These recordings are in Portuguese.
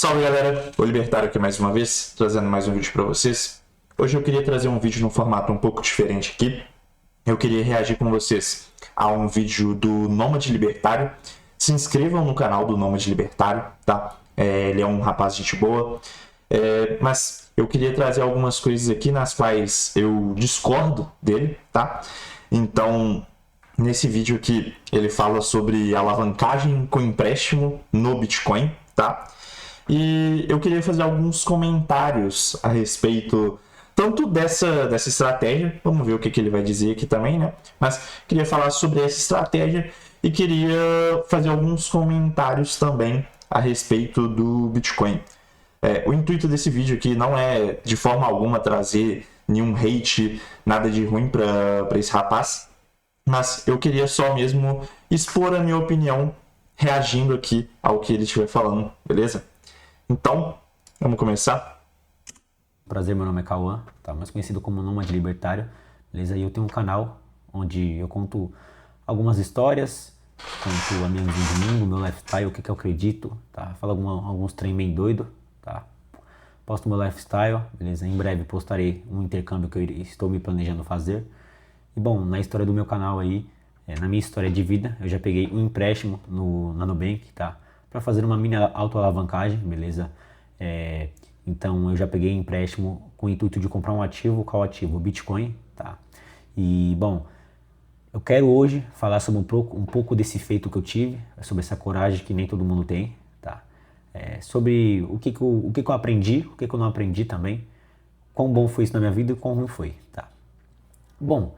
Salve galera, o Libertário aqui mais uma vez, trazendo mais um vídeo para vocês. Hoje eu queria trazer um vídeo num formato um pouco diferente aqui. Eu queria reagir com vocês a um vídeo do Nômade Libertário. Se inscrevam no canal do Nômade Libertário, tá? Ele é um rapaz de gente boa. Mas eu queria trazer algumas coisas aqui nas quais eu discordo dele, tá? Então, nesse vídeo aqui, ele fala sobre alavancagem com empréstimo no Bitcoin, tá? E eu queria fazer alguns comentários a respeito tanto dessa estratégia, vamos ver o que ele vai dizer aqui também, né? Mas queria falar sobre essa estratégia e queria fazer alguns comentários também a respeito do Bitcoin. O intuito desse vídeo aqui não é de forma alguma trazer nenhum hate, nada de ruim para esse rapaz, mas eu queria só mesmo expor a minha opinião reagindo aqui ao que ele estiver falando, beleza? Então, vamos começar? Prazer, meu nome é Cauã, tá? Mais conhecido como Nômade Libertário, beleza? E eu tenho um canal onde eu conto algumas histórias, conto a minha visão de mundo, meu lifestyle, o que eu acredito, tá? Falo alguns trem meio doido, tá? Posto meu lifestyle, beleza? Em breve postarei um intercâmbio que eu estou me planejando fazer. E bom, na história do meu canal aí, na minha história de vida, eu já peguei um empréstimo na Nubank, tá? Para fazer uma mini autoalavancagem, beleza? Então eu já peguei empréstimo com o intuito de comprar um ativo, qual ativo? O Bitcoin, tá? E bom, eu quero hoje falar sobre um pouco desse feito que eu tive, sobre essa coragem que nem todo mundo tem, tá? Sobre o que eu aprendi, o que eu não aprendi também, quão bom foi isso na minha vida e quão ruim foi, tá? Bom,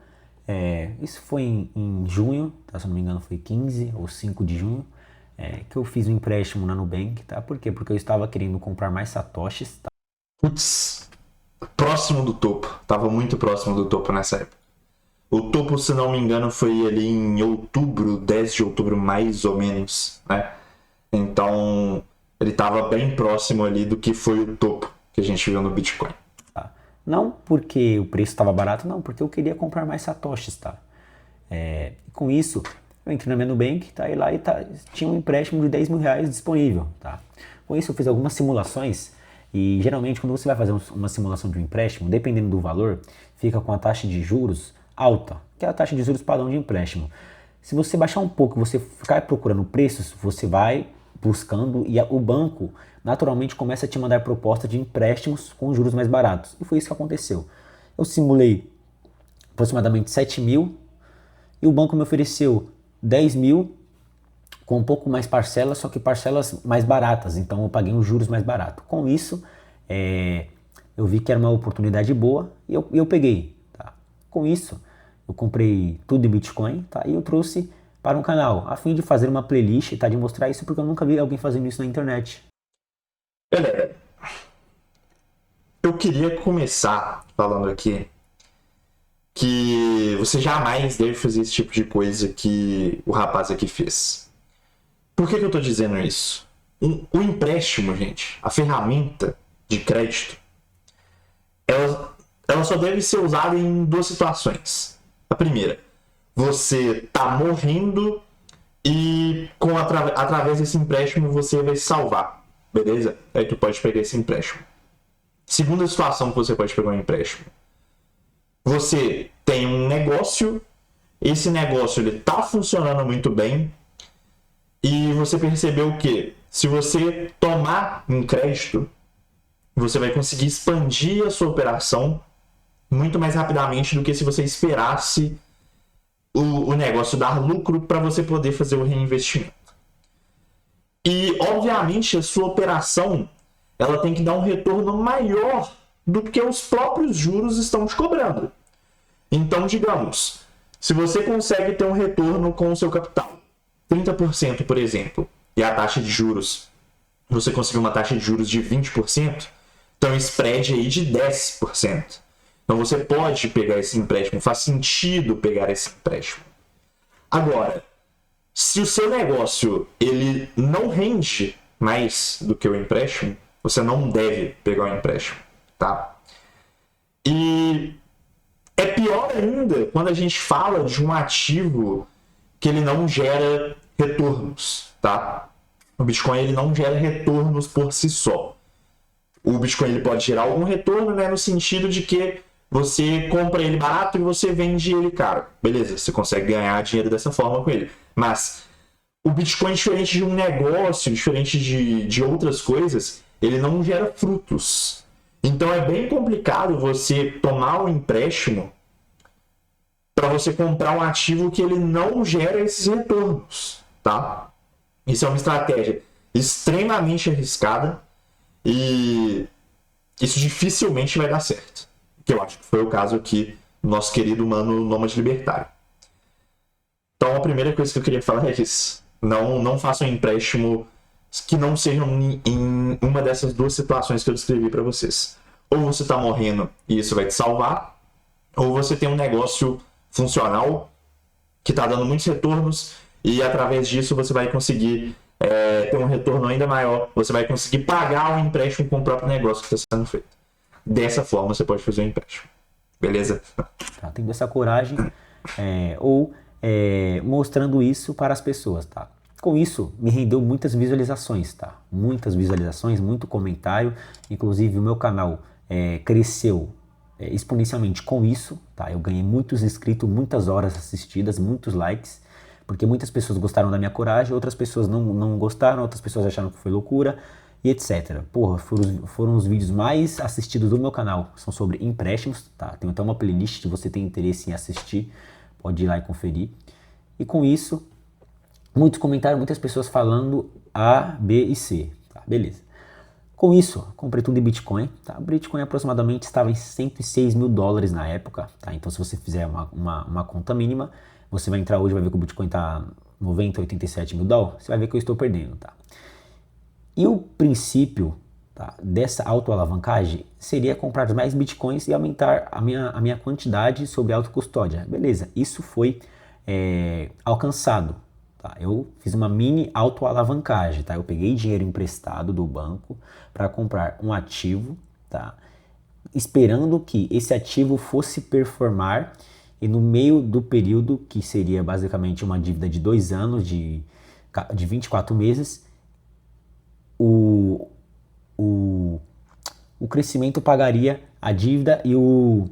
isso foi em junho, tá? Se eu não me engano foi 15 ou 5 de junho, que eu fiz um empréstimo na Nubank, tá? Por quê? Porque eu estava querendo comprar mais satoshis, tá? Putz, próximo do topo, tava muito próximo do topo nessa época. O topo, se não me engano, foi ali em outubro, 10 de outubro mais ou menos, né? Então, ele tava bem próximo ali do que foi o topo que a gente viu no Bitcoin. Não porque o preço estava barato, não, porque eu queria comprar mais satoshis, tá? Com isso, eu entrei na minha Nubank, tá? E lá tinha um empréstimo de 10 mil reais disponível, tá? Com isso, eu fiz algumas simulações e geralmente quando você vai fazer uma simulação de um empréstimo, dependendo do valor, fica com a taxa de juros alta, que é a taxa de juros padrão de empréstimo. Se você baixar um pouco, você ficar procurando preços, você vai buscando e o banco naturalmente começa a te mandar proposta de empréstimos com juros mais baratos. E foi isso que aconteceu. Eu simulei aproximadamente 7 mil e o banco me ofereceu 10 mil com um pouco mais parcelas, só que parcelas mais baratas. Então eu paguei os juros mais baratos. Com isso, eu vi que era uma oportunidade boa e eu peguei. Tá? Com isso, eu comprei tudo em Bitcoin, tá? E eu trouxe para um canal, a fim de fazer uma playlist, tá? De mostrar isso, porque eu nunca vi alguém fazendo isso na internet. Galera, eu queria começar falando aqui que você jamais deve fazer esse tipo de coisa que o rapaz aqui fez. Por que eu tô dizendo isso? O empréstimo, gente, a ferramenta de crédito, ela só deve ser usada em duas situações. A primeira, você tá morrendo e através desse empréstimo você vai se salvar, beleza? Aí tu pode pegar esse empréstimo. Segunda situação que você pode pegar um empréstimo. Você tem um negócio, esse negócio ele tá funcionando muito bem e você percebeu que se você tomar um crédito, você vai conseguir expandir a sua operação muito mais rapidamente do que se você esperasse o negócio dar lucro para você poder fazer o reinvestimento. E, obviamente, a sua operação ela tem que dar um retorno maior do que os próprios juros estão te cobrando. Então, digamos, se você consegue ter um retorno com o seu capital, 30%, por exemplo, e a taxa de juros, você conseguiu uma taxa de juros de 20%, então spread aí de 10%. Então você pode pegar esse empréstimo, faz sentido pegar esse empréstimo. Agora, se o seu negócio ele não rende mais do que o empréstimo, você não deve pegar o empréstimo, tá? E é pior ainda quando a gente fala de um ativo que ele não gera retornos, tá? O Bitcoin ele não gera retornos por si só. O Bitcoin ele pode gerar algum retorno, né, no sentido de que você compra ele barato e você vende ele caro. Beleza, você consegue ganhar dinheiro dessa forma com ele. Mas o Bitcoin, diferente de um negócio, diferente de outras coisas, ele não gera frutos. Então é bem complicado você tomar um empréstimo para você comprar um ativo que ele não gera esses retornos, tá? Isso é uma estratégia extremamente arriscada e isso dificilmente vai dar certo. Que eu acho que foi o caso aqui do nosso querido mano Nômade Libertário. Então a primeira coisa que eu queria falar é isso. Não façam empréstimo que não sejam em uma dessas duas situações que eu descrevi para vocês. Ou você está morrendo e isso vai te salvar, ou você tem um negócio funcional que está dando muitos retornos e através disso você vai conseguir ter um retorno ainda maior. Você vai conseguir pagar o empréstimo com o próprio negócio que está sendo feito. Dessa forma você pode fazer um empréstimo. Beleza? Tá, tendo essa coragem mostrando isso para as pessoas, tá? Com isso, me rendeu muitas visualizações, tá? Muitas visualizações, muito comentário. Inclusive, o meu canal cresceu exponencialmente com isso, tá? Eu ganhei muitos inscritos, muitas horas assistidas, muitos likes, porque muitas pessoas gostaram da minha coragem, outras pessoas não gostaram, outras pessoas acharam que foi loucura e etc. Porra, foram os vídeos mais assistidos do meu canal, são sobre empréstimos, tá? Tem até uma playlist, se você tem interesse em assistir, pode ir lá e conferir. E com isso, muitos comentários, muitas pessoas falando A, B e C, tá? Beleza. Com isso, comprei tudo em Bitcoin, tá? O Bitcoin aproximadamente estava em 106 mil dólares na época, tá? Então se você fizer uma conta mínima, você vai entrar hoje e vai ver que o Bitcoin está 90, 87 mil dólares, você vai ver que eu estou perdendo, tá? E o princípio, tá, dessa autoalavancagem seria comprar mais Bitcoins e aumentar a minha quantidade sobre autocustódia. Beleza, isso foi alcançado. Tá? Eu fiz uma mini autoalavancagem, tá? Eu peguei dinheiro emprestado do banco para comprar um ativo, tá? Esperando que esse ativo fosse performar e no meio do período, que seria basicamente uma dívida de 2 anos, de 24 meses, o crescimento pagaria a dívida e os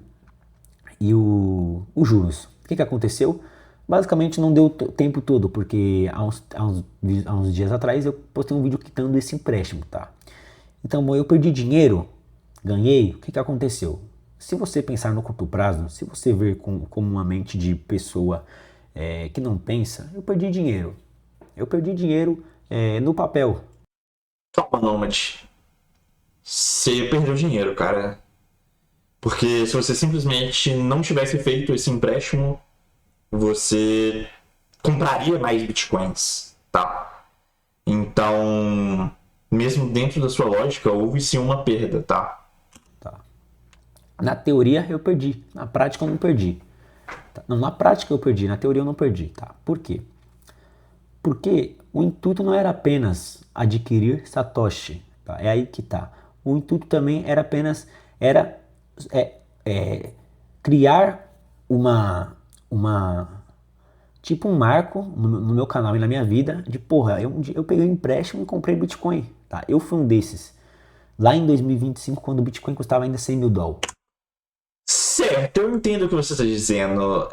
juros. O que aconteceu? Basicamente não deu tempo todo, porque há uns dias atrás eu postei um vídeo quitando esse empréstimo, tá? Então, bom, eu perdi dinheiro, ganhei, o que aconteceu? Se você pensar no curto prazo, se você ver como uma mente de pessoa que não pensa, eu perdi dinheiro. Eu perdi dinheiro no papel. Calma, Nômade. Você perdeu dinheiro, cara. Porque se você simplesmente não tivesse feito esse empréstimo, você compraria mais bitcoins, tá? Então, mesmo dentro da sua lógica, houve sim uma perda, tá? Tá. Na teoria eu perdi, na prática eu não perdi. Tá? Não, na prática eu perdi, na teoria eu não perdi, tá? Por quê? Porque o intuito não era apenas adquirir Satoshi, tá? É aí que tá. O intuito também era apenas criar tipo um marco no meu canal e na minha vida de porra, eu peguei um empréstimo e comprei Bitcoin, tá? Eu fui um desses. Lá em 2025, quando o Bitcoin custava ainda 100 mil dólares. Certo, eu entendo o que você está dizendo.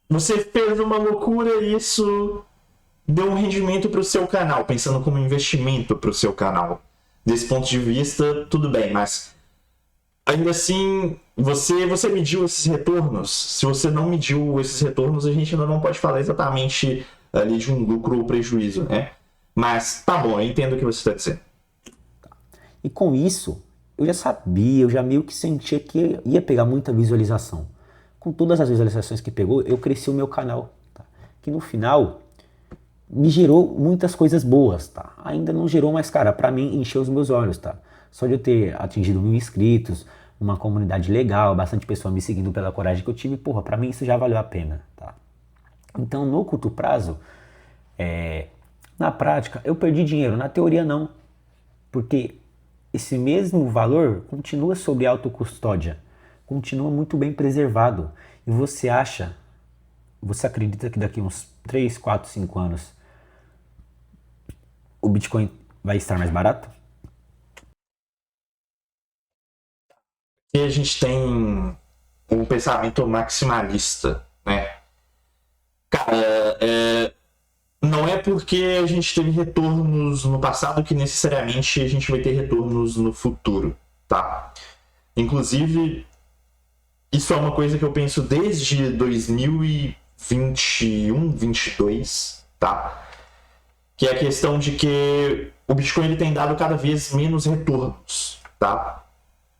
Você fez uma loucura e isso deu um rendimento para o seu canal, pensando como investimento para o seu canal. Desse ponto de vista, tudo bem, mas ainda assim, você mediu esses retornos? Se você não mediu esses retornos, a gente ainda não pode falar exatamente ali de um lucro ou prejuízo, né? Mas tá bom, eu entendo o que você está dizendo. E com isso, eu já sabia, eu já meio que sentia que ia pegar muita visualização. Com todas as visualizações que pegou, eu cresci o meu canal, tá? Que no final me gerou muitas coisas boas, tá? Ainda não gerou, mas cara, pra mim encheu os meus olhos, tá? Só de eu ter atingido 1000 inscritos, uma comunidade legal, bastante pessoa me seguindo pela coragem que eu tive, porra, pra mim isso já valeu a pena, tá? Então, no curto prazo, na prática, eu perdi dinheiro, na teoria não, porque esse mesmo valor continua sobre autocustódia, continua muito bem preservado, e você acredita que daqui uns 3, 4, 5 anos o Bitcoin vai estar mais barato? E a gente tem um pensamento maximalista, né? Cara, não é porque a gente teve retornos no passado que necessariamente a gente vai ter retornos no futuro, tá? Inclusive, isso é uma coisa que eu penso desde 2021, 22, tá? Que é a questão de que o Bitcoin ele tem dado cada vez menos retornos, tá?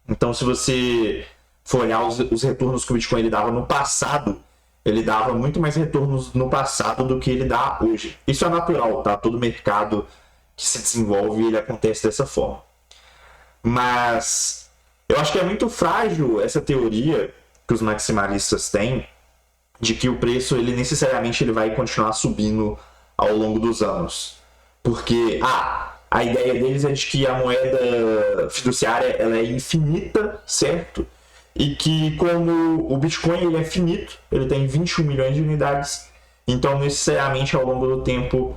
Então, se você for olhar os retornos que o Bitcoin ele dava no passado, ele dava muito mais retornos no passado do que ele dá hoje. Isso é natural, tá? Todo mercado que se desenvolve, ele acontece dessa forma. Mas eu acho que é muito frágil essa teoria que os maximalistas têm de que o preço, ele necessariamente ele vai continuar subindo ao longo dos anos. Porque, a ideia deles é de que a moeda fiduciária ela é infinita, certo? E que como o Bitcoin ele é finito, ele tem 21 milhões de unidades, então necessariamente ao longo do tempo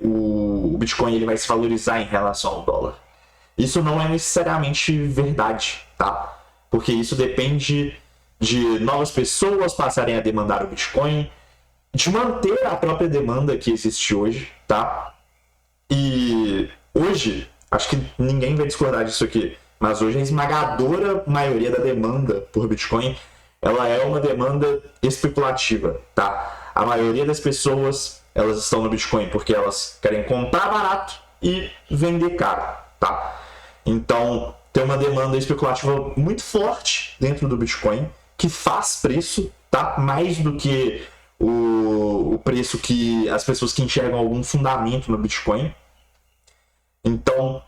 o Bitcoin ele vai se valorizar em relação ao dólar. Isso não é necessariamente verdade, tá? Porque isso depende de novas pessoas passarem a demandar o Bitcoin, de manter a própria demanda que existe hoje, tá? E hoje, acho que ninguém vai discordar disso aqui, mas hoje a esmagadora maioria da demanda por Bitcoin, ela é uma demanda especulativa, tá? A maioria das pessoas, elas estão no Bitcoin porque elas querem comprar barato e vender caro, tá? Então, tem uma demanda especulativa muito forte dentro do Bitcoin, que faz preço, tá? Mais do que o preço que as pessoas que enxergam algum fundamento no Bitcoin. Então,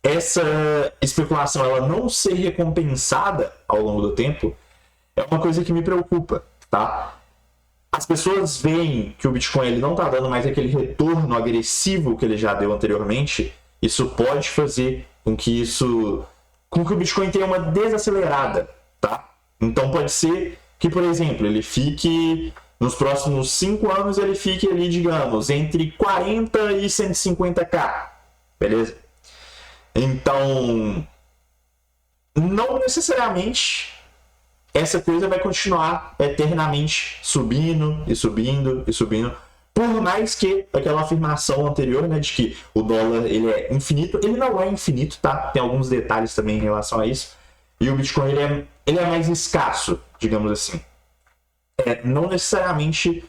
essa especulação ela não ser recompensada ao longo do tempo é uma coisa que me preocupa, tá? As pessoas veem que o Bitcoin ele não está dando mais aquele retorno agressivo que ele já deu anteriormente. Isso pode fazer com que o Bitcoin tenha uma desacelerada, tá? Então pode ser que, por exemplo, ele fique nos próximos 5 anos ele fique ali, digamos, entre 40 e 150k, beleza? Então, não necessariamente essa coisa vai continuar eternamente subindo e subindo e subindo, por mais que aquela afirmação anterior, né, de que o dólar ele é infinito, ele não é infinito, tá? Tem alguns detalhes também em relação a isso. E o Bitcoin ele é mais escasso, digamos assim. Não necessariamente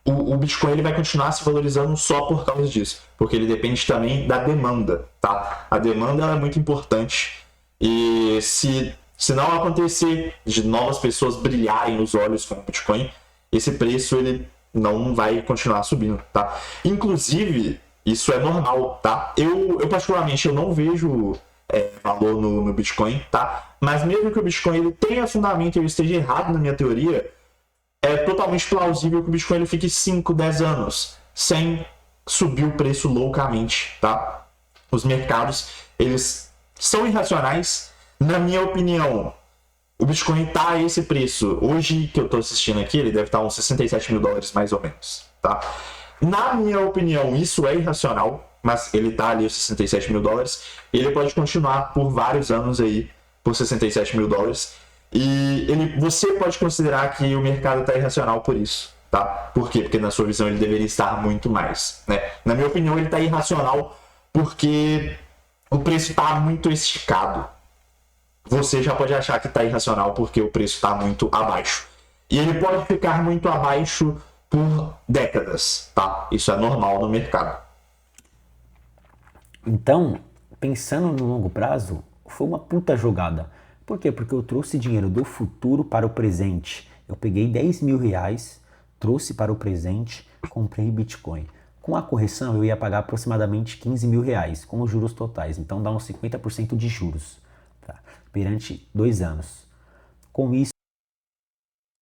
o Bitcoin ele vai continuar se valorizando só por causa disso, porque ele depende também da demanda, tá? A demanda ela é muito importante e se não acontecer de novas pessoas brilharem os olhos com o Bitcoin, esse preço ele não vai continuar subindo, tá? Inclusive, isso é normal, tá? Eu particularmente, eu não vejo valor no Bitcoin, tá? Mas mesmo que o Bitcoin ele tenha fundamento e eu esteja errado na minha teoria, é totalmente plausível que o Bitcoin ele fique 5, 10 anos sem subir o preço loucamente, tá? Os mercados, eles são irracionais. Na minha opinião, o Bitcoin tá a esse preço. Hoje, que eu tô assistindo aqui, ele deve estar uns 67 mil dólares mais ou menos, tá? Na minha opinião, isso é irracional, mas ele tá ali os 67 mil dólares. E ele pode continuar por vários anos aí, por 67 mil dólares. E você pode considerar que o mercado está irracional por isso, tá? Por quê? Porque na sua visão ele deveria estar muito mais, né? Na minha opinião ele está irracional porque o preço está muito esticado. Você já pode achar que está irracional porque o preço está muito abaixo. E ele pode ficar muito abaixo por décadas, tá? Isso é normal no mercado. Então, pensando no longo prazo, foi uma puta jogada. Por quê? Porque eu trouxe dinheiro do futuro para o presente. Eu peguei 10 mil reais, trouxe para o presente, comprei Bitcoin. Com a correção, eu ia pagar aproximadamente 15 mil reais, com os juros totais. Então dá uns 50% de juros, tá? Perante 2 anos. Com isso,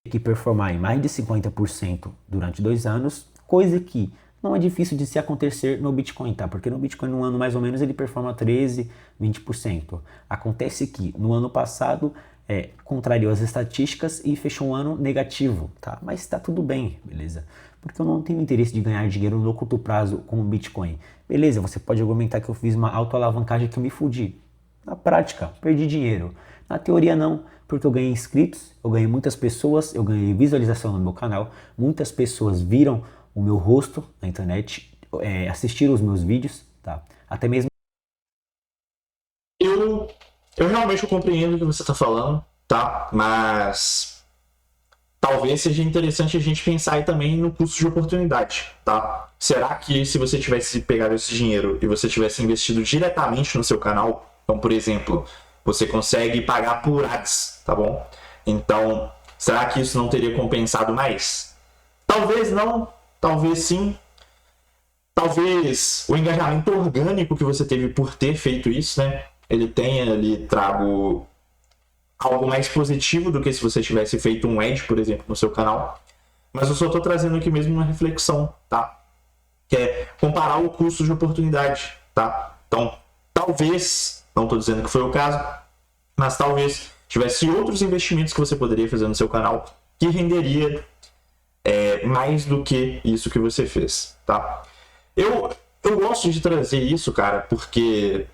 eu tenho que performar em mais de 50% durante 2 anos, coisa que não é difícil de se acontecer no Bitcoin, tá? Porque no Bitcoin, no ano mais ou menos, ele performa 13%, 20%. Acontece que no ano passado contrariou as estatísticas e fechou um ano negativo, tá? Mas tá tudo bem, beleza? Porque eu não tenho interesse de ganhar dinheiro no curto prazo com o Bitcoin. Beleza, você pode argumentar que eu fiz uma autoalavancagem que eu me fudi. Na prática, perdi dinheiro. Na teoria não, porque eu ganhei inscritos, eu ganhei muitas pessoas, eu ganhei visualização no meu canal, muitas pessoas viram o meu rosto na internet, assistiram os meus vídeos, tá? Até mesmo... Eu realmente compreendo o que você está falando, tá? Mas talvez seja interessante a gente pensar aí também no custo de oportunidade, tá? Será que se você tivesse pegado esse dinheiro e você tivesse investido diretamente no seu canal, então, por exemplo, você consegue pagar por ads, tá bom? Então, será que isso não teria compensado mais? Talvez não, talvez sim. Talvez o engajamento orgânico que você teve por ter feito isso, né? Ele tenha ali trago algo mais positivo do que se você tivesse feito um ad, por exemplo, no seu canal. Mas eu só estou trazendo aqui mesmo uma reflexão, tá? Que é comparar o custo de oportunidade, tá? Então, talvez, não estou dizendo que foi o caso, mas talvez tivesse outros investimentos que você poderia fazer no seu canal que renderia mais do que isso que você fez, tá? Eu gosto de trazer isso, cara, porque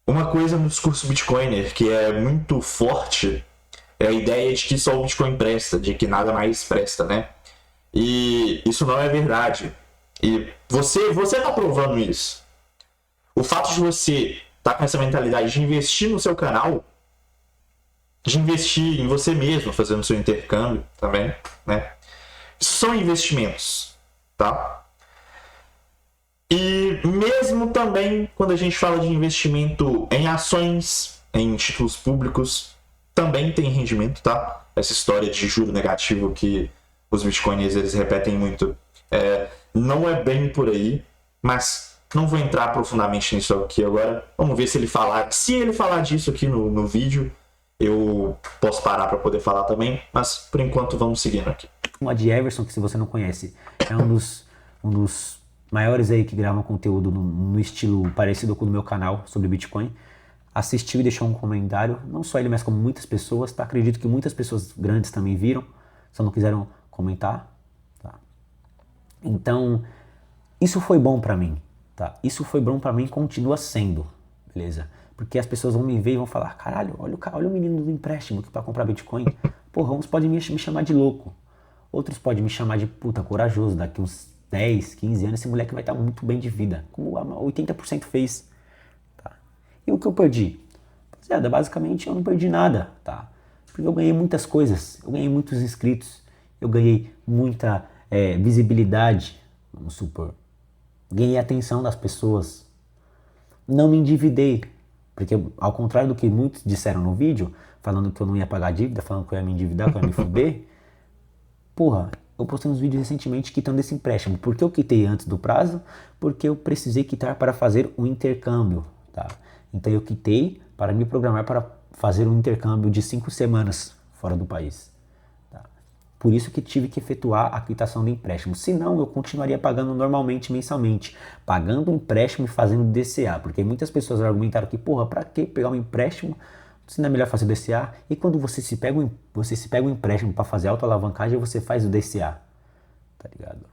uma coisa no discurso Bitcoiner que é muito forte é a ideia de que só o Bitcoin presta, de que nada mais presta, né? E isso não é verdade. E você tá provando isso. O fato de você tá com essa mentalidade de investir no seu canal, de investir em você mesmo, fazendo seu intercâmbio também, né? Isso são investimentos, tá? E mesmo também quando a gente fala de investimento em ações, em títulos públicos, também tem rendimento, tá? Essa história de juro negativo que os bitcoiners eles repetem muito, não é bem por aí, mas não vou entrar profundamente nisso aqui agora. Vamos ver se ele falar disso aqui no vídeo, eu posso parar para poder falar também, mas por enquanto vamos seguindo aqui. Uma de Everson, que se você não conhece, é um dos maiores aí que gravam conteúdo no estilo parecido com o do meu canal sobre Bitcoin, assistiu e deixou um comentário, não só ele, mas como muitas pessoas, tá? Acredito que muitas pessoas grandes também viram, só não quiseram comentar, tá? Então, isso foi bom pra mim, tá? Isso foi bom pra mim e continua sendo, beleza? Porque as pessoas vão me ver e vão falar, caralho, olha o menino do empréstimo que pra comprar Bitcoin, porra, uns podem me chamar de louco, outros podem me chamar de puta corajoso, daqui uns 10, 15 anos, esse moleque vai estar muito bem de vida, como 80% fez, tá? E o que eu perdi? Rapaziada, basicamente eu não perdi nada, tá? Porque eu ganhei muitas coisas, eu ganhei muitos inscritos, eu ganhei muita visibilidade, vamos supor, ganhei a atenção das pessoas, não me endividei, porque ao contrário do que muitos disseram no vídeo, falando que eu não ia pagar dívida, falando que eu ia me endividar, que eu ia me fuder, porra, eu postei uns vídeos recentemente quitando esse empréstimo. Por que eu quitei antes do prazo? Porque eu precisei quitar para fazer um intercâmbio, tá? Então eu quitei para me programar para fazer um intercâmbio de 5 semanas fora do país, tá? Por isso que tive que efetuar a quitação do empréstimo. Senão eu continuaria pagando normalmente, mensalmente, pagando o empréstimo e fazendo DCA, porque muitas pessoas argumentaram que, porra, para que pegar um empréstimo se não é melhor fazer o DCA? E quando você se pega um empréstimo para fazer autoalavancagem, você faz o DCA, tá ligado?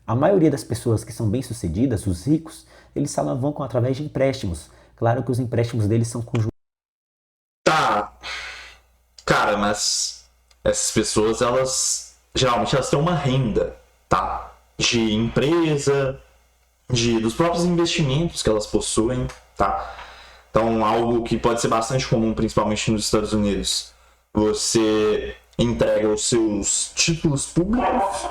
A maioria das pessoas que são bem-sucedidas, os ricos, eles se alavancam através de empréstimos. Claro que os empréstimos deles são com juros. Tá. Cara, mas essas pessoas, geralmente elas têm uma renda, tá? De empresa, dos próprios investimentos que elas possuem, tá? Então, algo que pode ser bastante comum, principalmente nos Estados Unidos. Você entrega os seus títulos públicos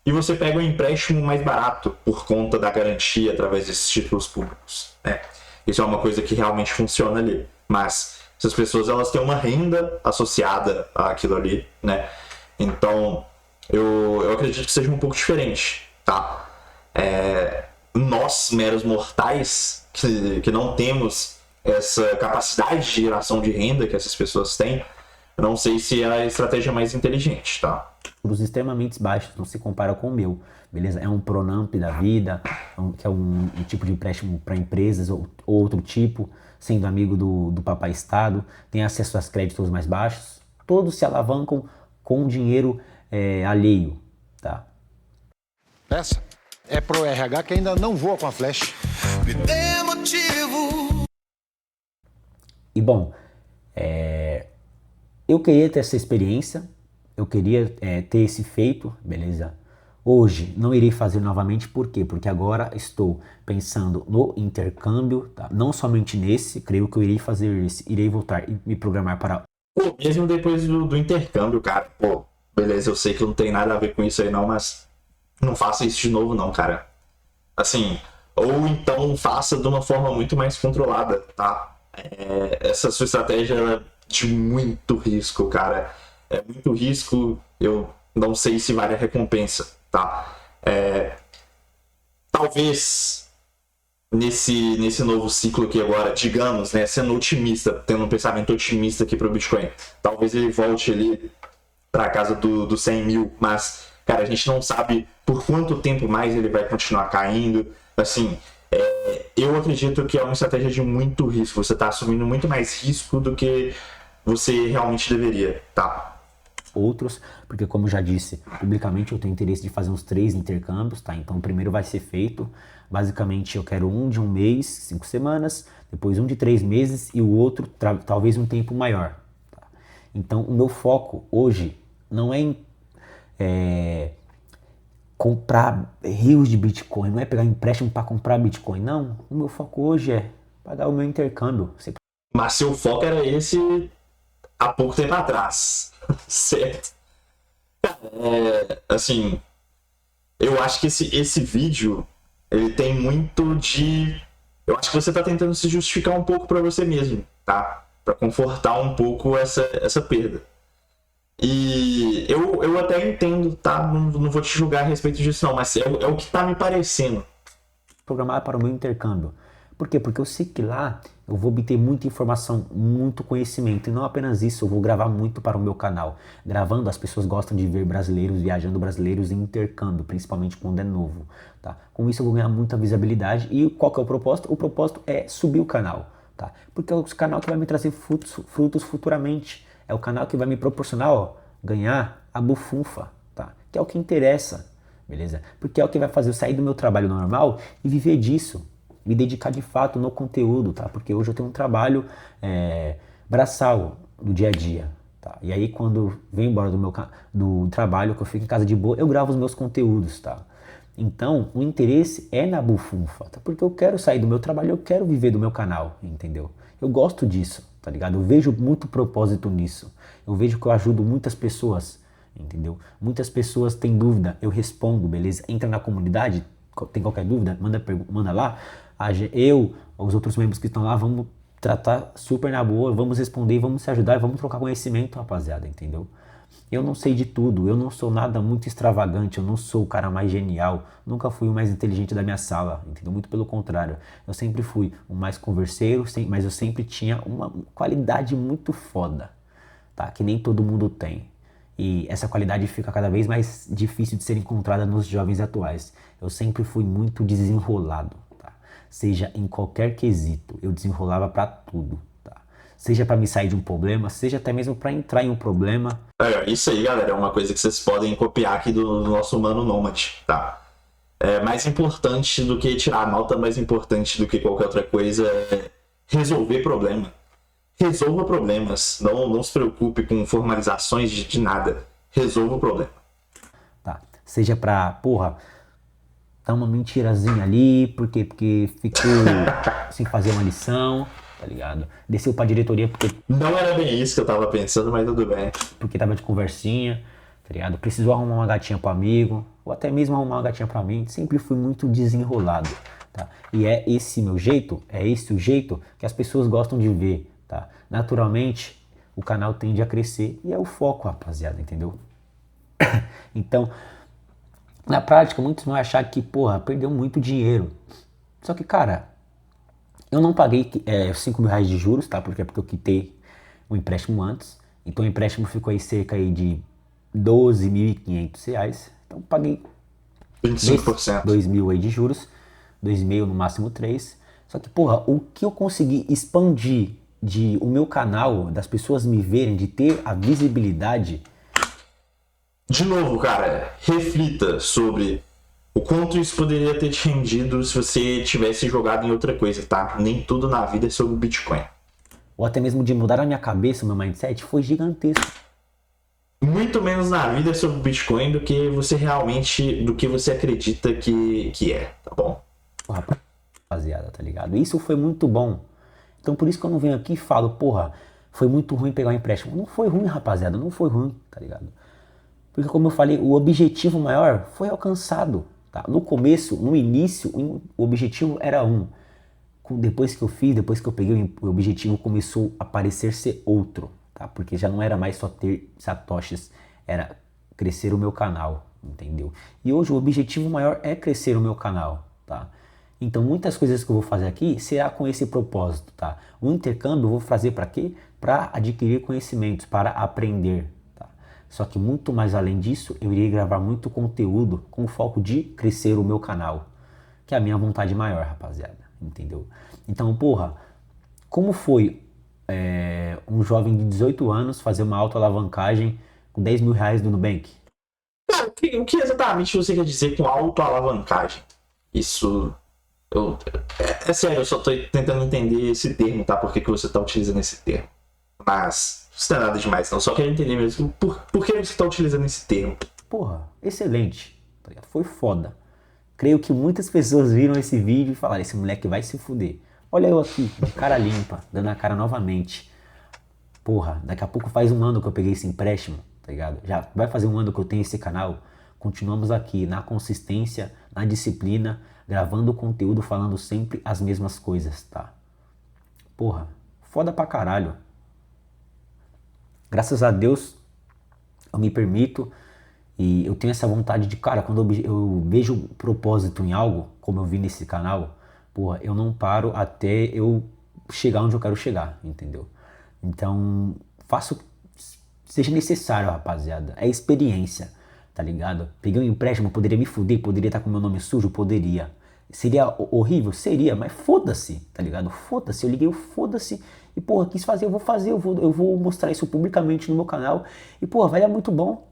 e você pega um empréstimo mais barato por conta da garantia através desses títulos públicos, né? Isso é uma coisa que realmente funciona ali. Mas essas pessoas, elas têm uma renda associada àquilo ali, né? Então, eu acredito que seja um pouco diferente, tá? Nós, meros mortais, que não temos essa capacidade de geração de renda que essas pessoas têm, eu não sei se é a estratégia mais inteligente, tá? Juros extremamente baixos, não se compara com o meu. beleza? É um Pronamp da vida, que é um tipo de empréstimo para empresas ou outro tipo, sendo amigo do Papai Estado, tem acesso a créditos mais baixos, todos se alavancam com dinheiro alheio, tá? Essa é pro RH que ainda não voa com a flecha. Me dê motivo. E bom, eu queria ter essa experiência, eu queria ter esse feito, beleza? Hoje não irei fazer novamente, por quê? Porque agora estou pensando no intercâmbio, tá? Não somente nesse, creio que eu irei fazer esse, irei voltar e me programar para... Pô, mesmo depois do intercâmbio, cara, pô, beleza, eu sei que não tem nada a ver com isso aí não, mas não faça isso de novo não, cara. Assim, ou então faça de uma forma muito mais controlada, tá? Essa sua estratégia é de muito risco, cara. É muito risco, eu não sei se vale a recompensa, tá? Talvez nesse novo ciclo aqui agora, digamos, né, sendo otimista, tendo um pensamento otimista aqui pro Bitcoin, talvez ele volte ali pra casa do 100 mil, mas, cara, a gente não sabe por quanto tempo mais ele vai continuar caindo. Assim, eu acredito que é uma estratégia de muito risco. Você tá assumindo muito mais risco do que você realmente deveria, tá? Outros, porque como eu já disse, publicamente eu tenho interesse de fazer uns 3 intercâmbios, tá? Então o primeiro vai ser feito, basicamente eu quero um de 1 mês, 5 semanas, depois um de 3 meses e o outro talvez um tempo maior, tá? Então o meu foco hoje não é em comprar rios de Bitcoin, não é pegar empréstimo para comprar Bitcoin, não. O meu foco hoje é pagar o meu intercâmbio. Mas seu foco era esse há pouco tempo atrás, certo? Assim, eu acho que esse vídeo, ele tem muito de... Eu acho que você tá tentando se justificar um pouco para você mesmo, tá? Para confortar um pouco essa perda. E eu até entendo, tá? Não vou te julgar a respeito disso não, mas é o que tá me parecendo. Programar para o meu intercâmbio. Por quê? Porque eu sei que lá eu vou obter muita informação, muito conhecimento. E não apenas isso, eu vou gravar muito para o meu canal. Gravando, as pessoas gostam de ver brasileiros viajando, brasileiros em intercâmbio, principalmente quando é novo. Tá? Com isso eu vou ganhar muita visibilidade. E qual que é o propósito? O propósito é subir o canal. Tá? Porque é o canal que vai me trazer frutos futuramente. É o canal que vai me proporcionar, ganhar a bufunfa, tá? Que é o que interessa, beleza? Porque é o que vai fazer eu sair do meu trabalho normal e viver disso, me dedicar de fato no conteúdo, tá? Porque hoje eu tenho um trabalho braçal do dia a dia, tá? E aí quando venho embora do trabalho, que eu fico em casa de boa, eu gravo os meus conteúdos, tá? Então, o interesse é na bufunfa, tá? Porque eu quero sair do meu trabalho, eu quero viver do meu canal, entendeu? Eu gosto disso, tá ligado? Eu vejo muito propósito nisso. Eu vejo que eu ajudo muitas pessoas, entendeu? Muitas pessoas têm dúvida, eu respondo, beleza? Entra na comunidade, tem qualquer dúvida, manda lá. Os outros membros que estão lá, vamos tratar super na boa, vamos responder, vamos se ajudar, vamos trocar conhecimento, rapaziada, entendeu? Eu não sei de tudo, eu não sou nada muito extravagante, eu não sou o cara mais genial, nunca fui o mais inteligente da minha sala, entendeu? Muito pelo contrário, eu sempre fui o mais converseiro, mas eu sempre tinha uma qualidade muito foda, tá? Que nem todo mundo tem. E essa qualidade fica cada vez mais difícil de ser encontrada nos jovens atuais. Eu sempre fui muito desenrolado, tá? Seja em qualquer quesito, eu desenrolava pra tudo. Seja para me sair de um problema, seja até mesmo para entrar em um problema. Isso aí, galera, é uma coisa que vocês podem copiar aqui do nosso Humano Nômade, tá? É mais importante do que tirar a nota, mais importante do que qualquer outra coisa é resolver problema. Resolva problemas, não se preocupe com formalizações de nada. Resolva o problema. Tá, seja pra, dar uma mentirazinha ali, porque ficou sem fazer uma lição, tá ligado? Desceu pra diretoria porque... Não era bem isso que eu tava pensando, mas tudo bem. Porque tava de conversinha, tá ligado? Precisou arrumar uma gatinha pro amigo, ou até mesmo arrumar uma gatinha pra mim. Sempre fui muito desenrolado, tá? E é esse meu jeito, é esse o jeito que as pessoas gostam de ver, tá? Naturalmente, o canal tende a crescer e é o foco, rapaziada, entendeu? Então, na prática, muitos vão achar que, perdeu muito dinheiro. Só que, cara... Eu não paguei 5 mil reais de juros, tá? Porque eu quitei o empréstimo antes. Então o empréstimo ficou aí cerca aí de 12.500 reais. Então paguei 25%. 2.000 aí de juros, 2.500 no máximo 3. Só que, porra, o que eu consegui expandir de o meu canal, das pessoas me verem, de ter a visibilidade. De novo, cara, reflita sobre o quanto isso poderia ter te rendido se você tivesse jogado em outra coisa, tá? Nem tudo na vida é sobre Bitcoin. Ou até mesmo de mudar a minha cabeça, o meu mindset, foi gigantesco. Muito menos na vida é sobre Bitcoin do que você realmente, do que você acredita que é, tá bom? Porra, rapaziada, tá ligado? Isso foi muito bom. Então por isso que eu não venho aqui e falo, porra, foi muito ruim pegar um empréstimo. Não foi ruim, rapaziada, não foi ruim, tá ligado? Porque como eu falei, o objetivo maior foi alcançado, tá? No começo, no início, o objetivo era um. Depois que eu fiz, depois que eu peguei, o objetivo começou a parecer ser outro, tá? Porque já não era mais só ter satoshis, era crescer o meu canal, entendeu? E hoje o objetivo maior é crescer o meu canal, tá? Então muitas coisas que eu vou fazer aqui será com esse propósito, tá? O intercâmbio eu vou fazer para quê? Para adquirir conhecimentos, para aprender, tá? Só que muito mais além disso, eu irei gravar muito conteúdo com o foco de crescer o meu canal, que é a minha vontade maior, rapaziada. Entendeu? Então, porra, como foi um jovem de 18 anos fazer uma autoalavancagem com 10 mil reais do Nubank? Cara, o que exatamente você quer dizer com autoalavancagem? Isso. É sério, eu só tô tentando entender esse termo, tá? Por que você tá utilizando esse termo? Mas, isso não é nada demais, não. Só quero entender mesmo por que você tá utilizando esse termo. Porra, excelente. Foi foda. Creio que muitas pessoas viram esse vídeo e falaram, esse moleque vai se fuder. Olha eu aqui, de cara limpa, dando a cara novamente. Porra, daqui a pouco faz um ano que eu peguei esse empréstimo, tá ligado? Já vai fazer um ano que eu tenho esse canal. Continuamos aqui na consistência, na disciplina, gravando conteúdo, falando sempre as mesmas coisas, tá? Porra, foda pra caralho. Graças a Deus, eu me permito. E eu tenho essa vontade de, cara, quando eu vejo propósito em algo, como eu vi nesse canal, porra, eu não paro até eu chegar onde eu quero chegar, entendeu? Então, seja necessário, rapaziada. É experiência, tá ligado? Peguei um empréstimo, poderia me fuder, poderia estar com meu nome sujo, poderia. Seria horrível? Seria, mas foda-se, tá ligado? Foda-se, eu liguei o foda-se e, porra, quis fazer, eu vou fazer, eu vou mostrar isso publicamente no meu canal e, porra, vai dar muito bom.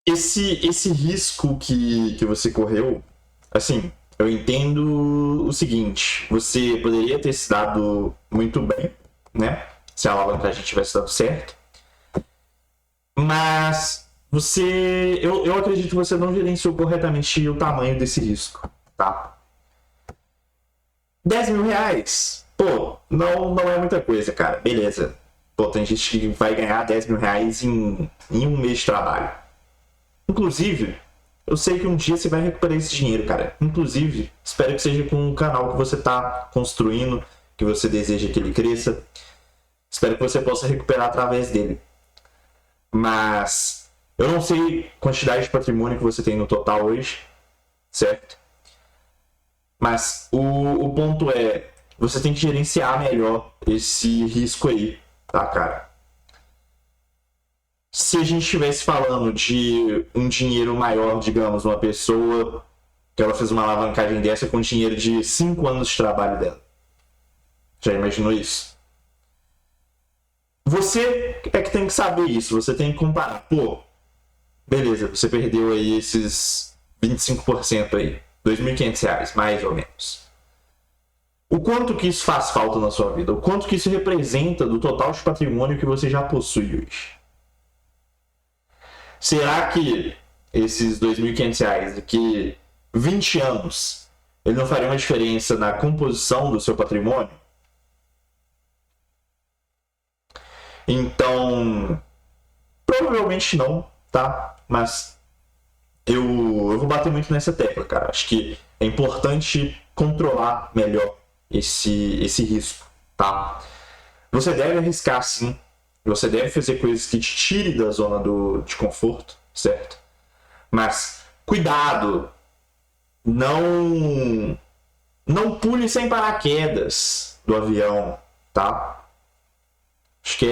Esse risco que você correu, assim, eu entendo o seguinte, você poderia ter se dado muito bem, né? Se a alavancagem tivesse dado certo. Mas eu acredito que você não gerenciou corretamente o tamanho desse risco, tá? 10 mil reais, pô, não é muita coisa, cara, beleza. Pô, tem gente que vai ganhar 10 mil reais em um mês de trabalho. Inclusive, eu sei que um dia você vai recuperar esse dinheiro, cara. Inclusive, espero que seja com o canal que você está construindo, que você deseja que ele cresça. Espero que você possa recuperar através dele. Mas eu não sei a quantidade de patrimônio que você tem no total hoje, certo? Mas o ponto é, você tem que gerenciar melhor esse risco aí, tá, cara? Se a gente estivesse falando de um dinheiro maior, digamos, uma pessoa que ela fez uma alavancagem dessa com dinheiro de 5 anos de trabalho dela. Já imaginou isso? Você é que tem que saber isso, você tem que comparar. Pô, beleza, você perdeu aí esses 25% aí, R$2.500, mais ou menos. O quanto que isso faz falta na sua vida? O quanto que isso representa do total de patrimônio que você já possui hoje? Será que esses R$2.500 daqui 20 anos ele não faria uma diferença na composição do seu patrimônio? Então, provavelmente não, tá? Mas eu vou bater muito nessa tecla, cara. Acho que é importante controlar melhor esse risco, tá? Você deve arriscar sim. Você deve fazer coisas que te tirem da zona de conforto, certo? Mas cuidado, não pule sem paraquedas do avião, tá? Acho que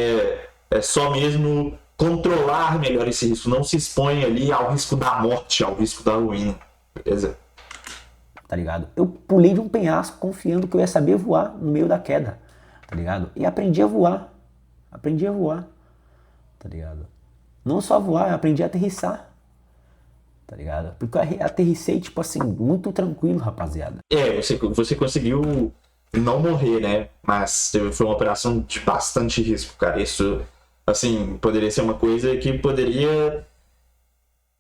é só mesmo controlar melhor esse risco. Não se expõe ali ao risco da morte, ao risco da ruína. Beleza? Tá ligado? Eu pulei de um penhasco confiando que eu ia saber voar no meio da queda. Tá ligado? E aprendi a voar. Aprendi a voar. Tá ligado? Não só voar, eu aprendi a aterrissar. Tá ligado? Porque eu aterrissei, tipo assim, muito tranquilo, rapaziada. Você conseguiu não morrer, né? Mas foi uma operação de bastante risco, cara. Isso, assim, poderia ser uma coisa que poderia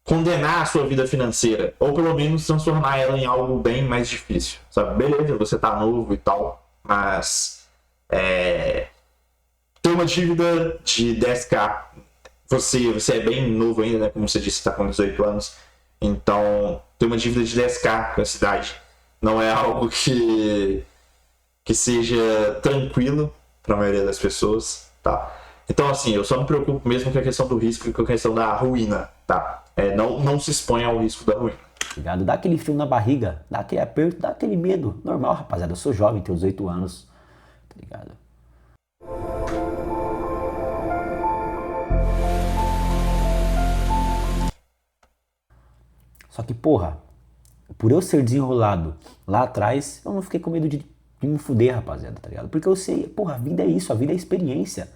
condenar a sua vida financeira. Ou pelo menos transformar ela em algo bem mais difícil, sabe? Beleza, você tá novo e tal, mas ter uma dívida de 10k, você é bem novo ainda, né? Como você disse, tá com 18 anos. Então, ter uma dívida de 10k com a cidade não é algo que seja tranquilo para a maioria das pessoas, tá? Então, assim, eu só me preocupo mesmo com a questão do risco e com a questão da ruína, tá? Não se exponha ao risco da ruína. Ligado? Dá aquele frio na barriga, dá aquele aperto, dá aquele medo. Normal, rapaziada, eu sou jovem, tenho 18 anos, tá ligado? Só que, porra, por eu ser desenrolado lá atrás, eu não fiquei com medo de me fuder, rapaziada, tá ligado? Porque eu sei, porra, a vida é isso, a vida é experiência,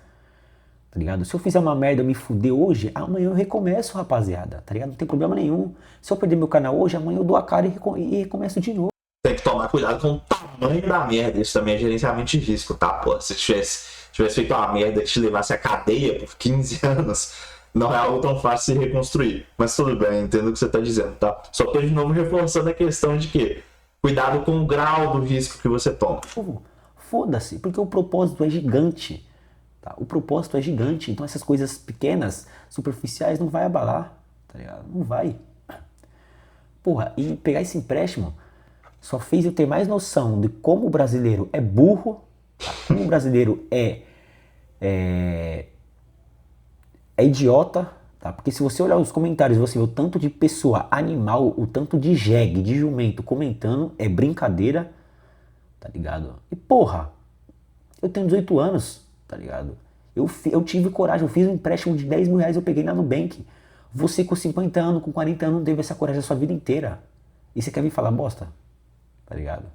tá ligado? Se eu fizer uma merda e me fuder hoje, amanhã eu recomeço, rapaziada, tá ligado? Não tem problema nenhum. Se eu perder meu canal hoje, amanhã eu dou a cara e recomeço de novo. Tem que tomar cuidado com o tamanho da merda. Isso também é gerenciamento de risco, tá? Pô, se tivesse feito uma merda que te levasse à cadeia por 15 anos, não é algo tão fácil de reconstruir. Mas tudo bem, entendo o que você tá dizendo, tá? Só tô de novo reforçando a questão de que cuidado com o grau do risco que você toma. Foda-se, porque o propósito é gigante. Tá? O propósito é gigante, então essas coisas pequenas, superficiais, não vai abalar, tá ligado? Não vai. Porra, e pegar esse empréstimo só fez eu ter mais noção de como o brasileiro é burro, tá? Como o brasileiro é idiota, tá? Porque se você olhar os comentários, você vê o tanto de pessoa animal, o tanto de jegue, de jumento comentando, é brincadeira, tá ligado? E porra, eu tenho 18 anos, tá ligado? Eu tive coragem, eu fiz um empréstimo de 10 mil reais, eu peguei na Nubank. Você com 50 anos, com 40 anos, não teve essa coragem a sua vida inteira. E você quer me falar bosta? Tá ligado?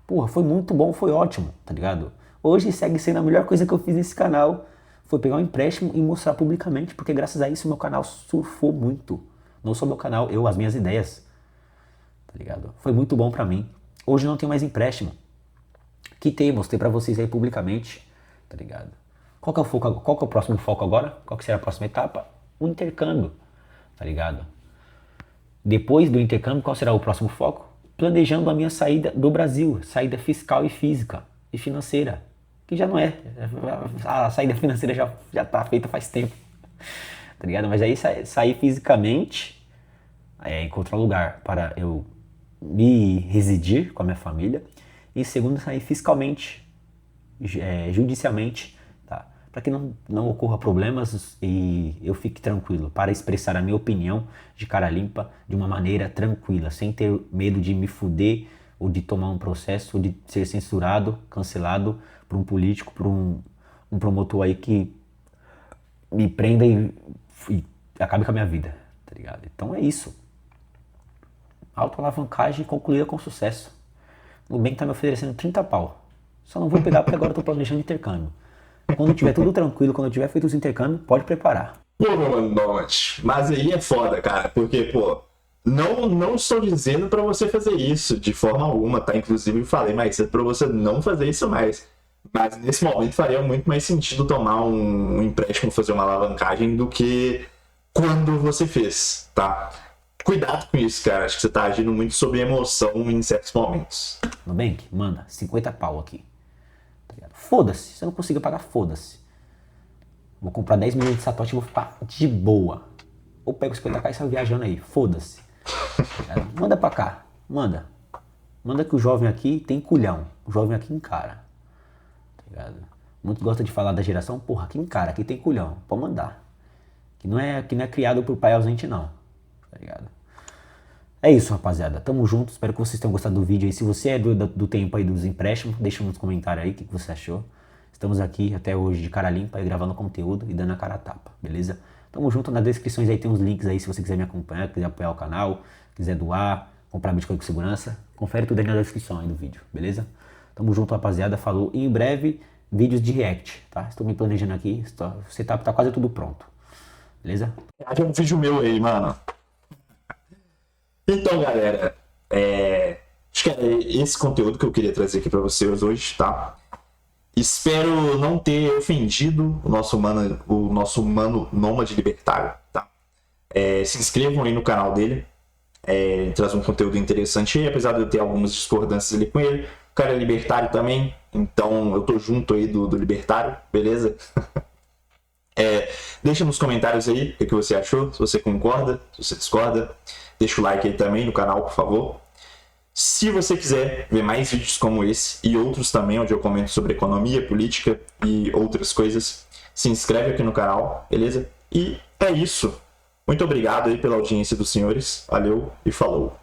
Porra, foi muito bom, foi ótimo, tá ligado? Hoje segue sendo a melhor coisa que eu fiz nesse canal. Foi pegar um empréstimo e mostrar publicamente, porque graças a isso meu canal surfou muito. Não só meu canal, as minhas ideias. Tá ligado? Foi muito bom pra mim. Hoje não tenho mais empréstimo. Mostrei pra vocês aí publicamente. Tá ligado? Qual que é o próximo foco agora? Qual que será a próxima etapa? O intercâmbio. Tá ligado? Depois do intercâmbio, qual será o próximo foco? Planejando a minha saída do Brasil. Saída fiscal e física e financeira. Que já não é. A saída financeira já tá feita faz tempo. Tá ligado? Mas aí sair fisicamente, encontrar um lugar para eu me residir com a minha família. E segundo, sair fiscalmente, judicialmente, tá? Para que não ocorra problemas e eu fique tranquilo, para expressar a minha opinião de cara limpa, de uma maneira tranquila, sem ter medo de me fuder, ou de tomar um processo, ou de ser censurado, cancelado por um político, por um promotor aí que me prenda e acabe com a minha vida, tá ligado? Então é isso. Autoalavancagem concluída com sucesso. O Nubank tá me oferecendo 30 pau. Só não vou pegar porque agora eu tô planejando intercâmbio. Quando tiver tudo tranquilo, quando eu tiver feito os intercâmbios, pode preparar. Pô, mano, mas aí é foda, cara, porque, pô, não estou dizendo pra você fazer isso de forma alguma, tá? Inclusive eu falei mais cedo pra você não fazer isso mais. Mas nesse momento faria muito mais sentido tomar um empréstimo, fazer uma alavancagem do que quando você fez, tá? Cuidado com isso, cara. Acho que você tá agindo muito sob emoção em certos momentos. Nubank, manda 50 pau aqui. Tá ligado? Foda-se. Se eu não conseguir pagar, foda-se. Vou comprar 10 milhões de satoshi e vou ficar de boa. Ou pego 50k e saio viajando aí. Foda-se. Tá, manda pra cá. Manda. Manda que o jovem aqui tem culhão. O jovem aqui encara. Tá ligado? Muitos gostam de falar da geração. Porra, aqui encara. Aqui tem culhão. Pode mandar. Que não é criado por pai ausente, não. Tá ligado? É isso, rapaziada. Tamo junto. Espero que vocês tenham gostado do vídeo aí. Se você é do tempo aí dos empréstimos, deixa nos comentários aí o que você achou. Estamos aqui até hoje de cara limpa e gravando conteúdo e dando a cara a tapa, beleza? Tamo junto, nas descrições aí tem uns links aí se você quiser me acompanhar, quiser apoiar o canal, quiser doar, comprar Bitcoin com segurança. Confere tudo aí na descrição aí do vídeo, beleza? Tamo junto, rapaziada. Falou. E em breve, vídeos de react, tá? Estou me planejando aqui. O setup tá quase tudo pronto. Beleza? Tem um vídeo meu aí, mano. Então, galera, acho que é esse conteúdo que eu queria trazer aqui pra vocês hoje, tá? Espero não ter ofendido o nosso mano nômade libertário, tá? Se inscrevam aí no canal dele. Ele traz um conteúdo interessante aí, apesar de eu ter algumas discordâncias ali com ele. O cara é libertário também, então eu tô junto aí do libertário, beleza? Deixa nos comentários aí o que você achou, se você concorda, se você discorda. Deixa o like aí também no canal, por favor. Se você quiser ver mais vídeos como esse e outros também, onde eu comento sobre economia, política e outras coisas, se inscreve aqui no canal, beleza? E é isso. Muito obrigado aí pela audiência dos senhores. Valeu e falou.